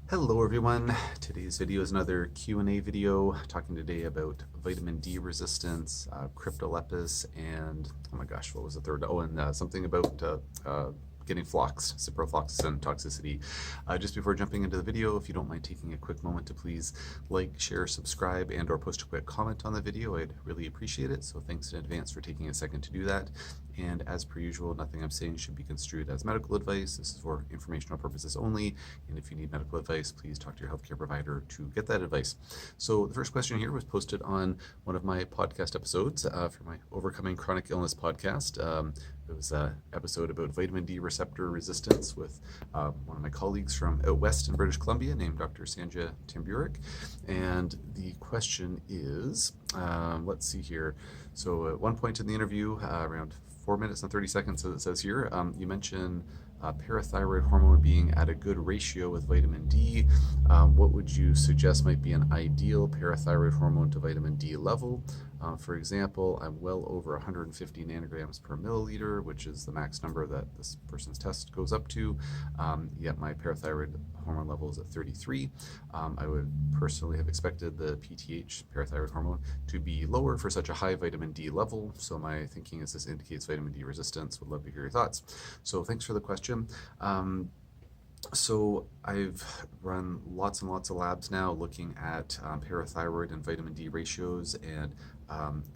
Hello everyone. Today's video is another Q&A video talking today about vitamin D resistance, Cryptolepis, and oh my gosh, what was the third? Oh, and something about getting flocks, ciprofloxacin toxicity. Just before jumping into the video, if you don't mind taking a quick moment to please like, share, subscribe, and or post a quick comment on the video, I'd really appreciate it. So thanks in advance for taking a second to do that. And as per usual, nothing I'm saying should be construed as medical advice. This is for informational purposes only. And if you need medical advice, please talk to your healthcare provider to get that advice. So the first question here was posted on one of my podcast episodes for my Overcoming Chronic Illness podcast. It was an episode about vitamin D receptor resistance with one of my colleagues from out west in British Columbia named Dr. Sanja Tamburek. And the question is, let's see here. So at one point in the interview, around 4 minutes and 30 seconds, as it says here, you mentioned parathyroid hormone being at a good ratio with vitamin D. What would you suggest might be an ideal parathyroid hormone to vitamin D level? For example, I'm well over 150 nanograms per milliliter, which is the max number that this person's test goes up to, yet my parathyroid hormone level is at 33. I would personally have expected the PTH, parathyroid hormone, to be lower for such a high vitamin D level, so my thinking is this indicates vitamin D resistance. Would love to hear your thoughts. So thanks for the question. So I've run lots and lots of labs now looking at parathyroid and vitamin D ratios, and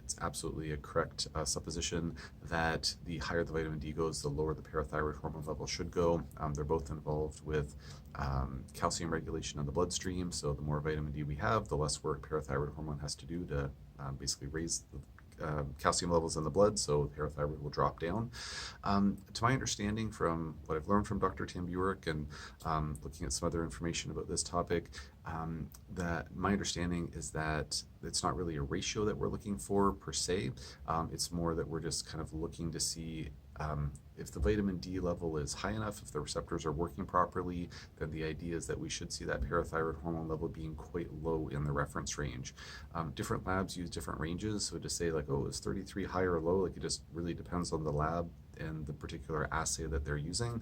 it's absolutely a correct supposition that the higher the vitamin D goes, the lower the parathyroid hormone level should go. They're both involved with calcium regulation in the bloodstream, so the more vitamin D we have, the less work parathyroid hormone has to do to basically raise the calcium levels in the blood, so parathyroid will drop down. To my understanding from what I've learned from Dr. Tamburek and looking at some other information about this topic, that my understanding is that it's not really a ratio that we're looking for per se. It's more that we're just kind of looking to see if the vitamin D level is high enough, if the receptors are working properly, then the idea is that we should see that parathyroid hormone level being quite low in the reference range. Different labs use different ranges, so to say like, oh, is 33 high or low, like it just really depends on the lab and the particular assay that they're using.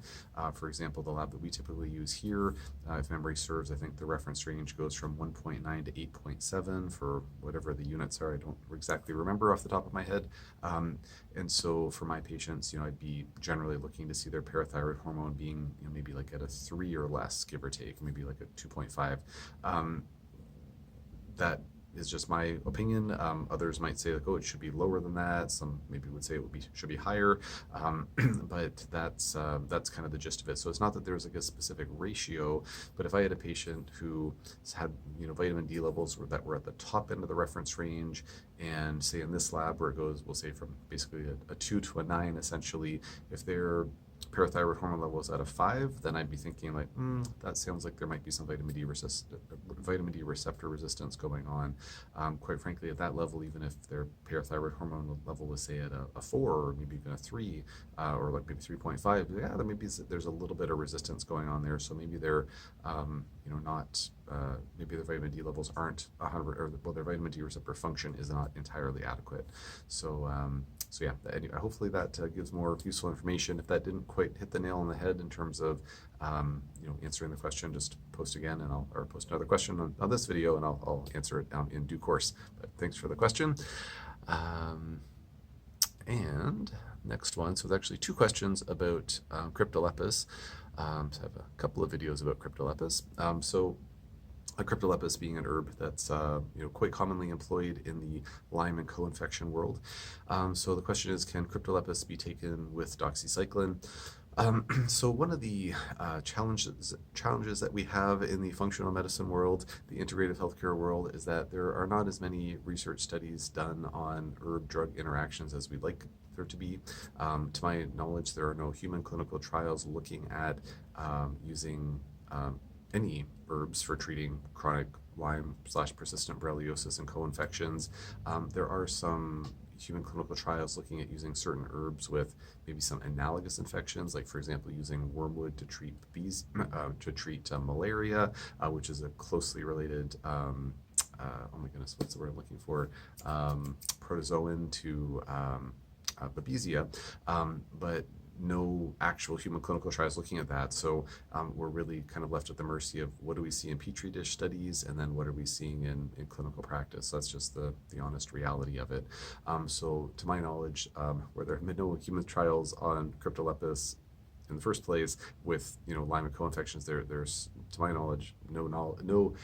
For example, the lab that we typically use here, if memory serves, I think the reference range goes from 1.9 to 8.7 for whatever the units are. I don't exactly remember off the top of my head. And so for my patients, I'd be generally looking to see their parathyroid hormone being, maybe like at a 3 or less, give or take, maybe like a 2.5. That is just my opinion. Others might say like, oh, it should be lower than that. Some maybe would say it should be higher, but that's kind of the gist of it. So it's not that there's like a specific ratio, but if I had a patient who had vitamin D levels that were at the top end of the reference range, and say in this lab where it goes, we'll say from basically a 2 to a 9, essentially, if they're parathyroid hormone levels at a 5, then I'd be thinking like, that sounds like there might be some vitamin D receptor resistance going on. Quite frankly, at that level, even if their parathyroid hormone level was say at a 4 or maybe even a 3, or like maybe 3.5, yeah, there maybe there's a little bit of resistance going on there. So maybe they're, not, maybe their vitamin D levels aren't 100, or well, their vitamin D receptor function is not entirely adequate. So yeah, anyway, hopefully that gives more useful information. If that didn't quite hit the nail on the head in terms of answering the question, just post again, and I'll post another question on this video, and I'll answer it in due course. But thanks for the question. And next one, so there's actually 2 questions about Cryptolepis. So I have a couple of videos about Cryptolepis. A Cryptolepis being an herb that's quite commonly employed in the Lyme and co-infection world. So the question is, can Cryptolepis be taken with doxycycline? So one of the challenges that we have in the functional medicine world, the integrative healthcare world, is that there are not as many research studies done on herb-drug interactions as we'd like there to be. To my knowledge, there are no human clinical trials looking at using any herbs for treating chronic Lyme/persistent borreliosis and co-infections. There are some human clinical trials looking at using certain herbs with maybe some analogous infections, like for example using wormwood to treat bees, to treat malaria, which is a closely related oh my goodness, what's the word I'm looking for? Protozoan to Babesia, but no actual human clinical trials looking at that. So we're really kind of left at the mercy of what do we see in Petri dish studies, and then what are we seeing in clinical practice. So that's just the honest reality of it. So to my knowledge, where there have been no human trials on Cryptolepis in the first place with Lyme and co-infections, there's to my knowledge no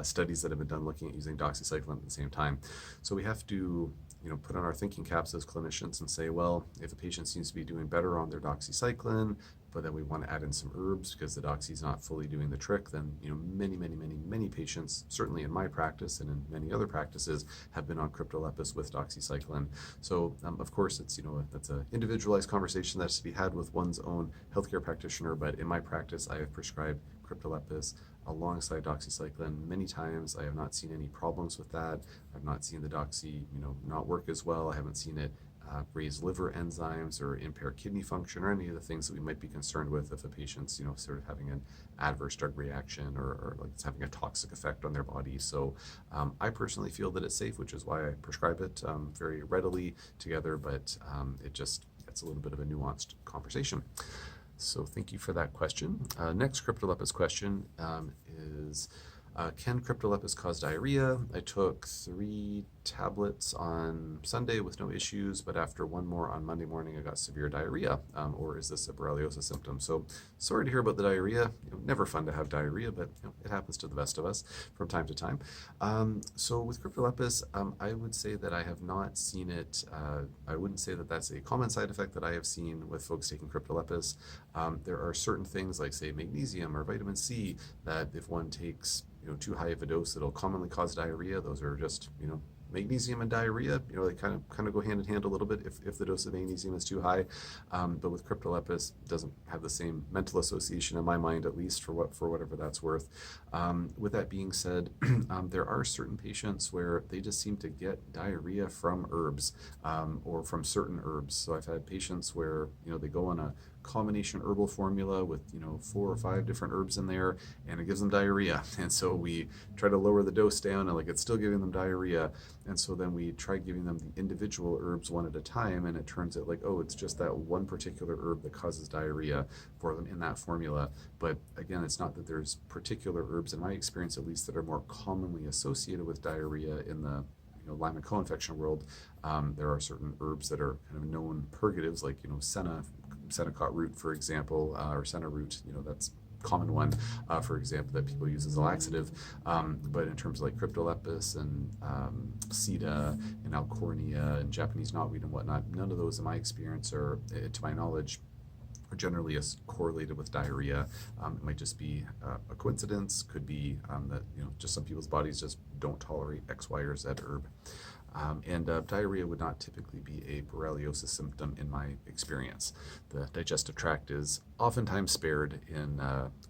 studies that have been done looking at using doxycycline at the same time. So we have to put on our thinking caps as clinicians and say, well, if a patient seems to be doing better on their doxycycline, but then we want to add in some herbs because the doxy is not fully doing the trick, then many patients, certainly in my practice and in many other practices, have been on Cryptolepis with doxycycline. So of course it's that's an individualized conversation that's to be had with one's own healthcare practitioner, but in my practice I have prescribed Cryptolepis alongside doxycycline many times. I have not seen any problems with that. I've not seen the doxy not work as well. I haven't seen it raise liver enzymes or impair kidney function or any of the things that we might be concerned with if a patient's sort of having an adverse drug reaction or like it's having a toxic effect on their body. So I personally feel that it's safe, which is why I prescribe it very readily together, but it's a little bit of a nuanced conversation. So thank you for that question. Next Cryptolepis question is, can Cryptolepis cause diarrhea? I took 3 tablets on Sunday with no issues, but after 1 more on Monday morning, I got severe diarrhea. Or is this a borreliosis symptom? So sorry to hear about the diarrhea. Never fun to have diarrhea, but it happens to the best of us from time to time. So with Cryptolepis, I would say that I have not seen it. I wouldn't say that that's a common side effect that I have seen with folks taking Cryptolepis. There are certain things like, say, magnesium or vitamin C that if one takes too high of a dose, it'll commonly cause diarrhea. Those are just magnesium and diarrhea, they kind of go hand in hand a little bit if the dose of magnesium is too high. But with Cryptolepis, it doesn't have the same mental association in my mind, at least for whatever that's worth. With that being said, there are certain patients where they just seem to get diarrhea from herbs or from certain herbs. So I've had patients where they go on a combination herbal formula with 4 or 5 different herbs in there, and it gives them diarrhea. And so we try to lower the dose down, and it's still giving them diarrhea. And so then we try giving them the individual herbs one at a time, and it turns out it's just that one particular herb that causes diarrhea for them in that formula. But again, it's not that there's particular herbs, in my experience at least, that are more commonly associated with diarrhea in the Lyme and co-infection world. There are certain herbs that are kind of known purgatives, like senecot root, for example, or senna root. That's common one, for example, that people use as a laxative. But in terms of like Cryptolepis and Sida and Alcornia and Japanese knotweed and whatnot, none of those in my experience are, to my knowledge, are generally as correlated with diarrhea. It might just be a coincidence, could be that just some people's bodies just don't tolerate X, Y, or Z herb. And diarrhea would not typically be a borreliosis symptom in my experience. The digestive tract is oftentimes spared in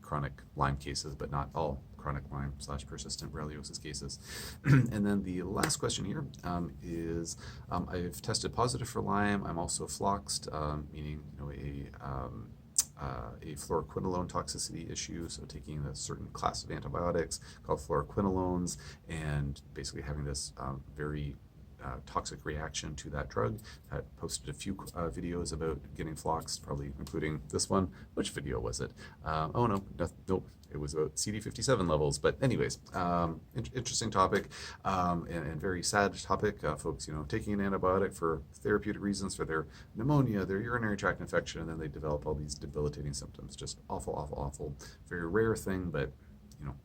chronic Lyme cases, but not all chronic Lyme / persistent borreliosis cases. And then the last question here is, I've tested positive for Lyme. I'm also floxed, meaning a fluoroquinolone toxicity issue, so taking a certain class of antibiotics called fluoroquinolones and basically having this very toxic reaction to that drug. I posted a few videos about getting floxed, probably including this one. Which video was it? Nope. It was about CD57 levels. But anyways, interesting topic and very sad topic. Folks, taking an antibiotic for therapeutic reasons for their pneumonia, their urinary tract infection, and then they develop all these debilitating symptoms. Just awful, awful, awful. Very rare thing, but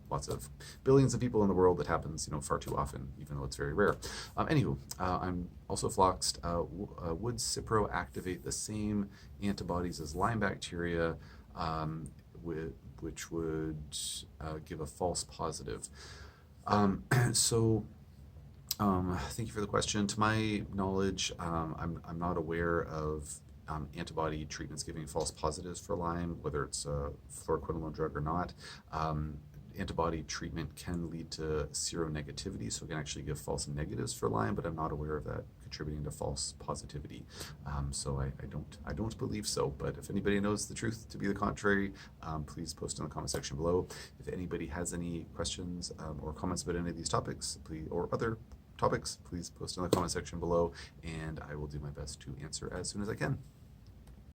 lots of billions of people in the world, that happens, far too often, even though it's very rare. Anywho, I'm also floxed. Would Cipro activate the same antibodies as Lyme bacteria, which would give a false positive? So thank you for the question. To my knowledge, I'm not aware of antibody treatments giving false positives for Lyme, whether it's a fluoroquinolone drug or not. Antibody treatment can lead to seronegativity, so it can actually give false negatives for Lyme, but I'm not aware of that contributing to false positivity. So I don't believe so, but if anybody knows the truth to be the contrary, please post in the comment section below. If anybody has any questions or comments about any of these topics, or other topics, please post in the comment section below, and I will do my best to answer as soon as I can.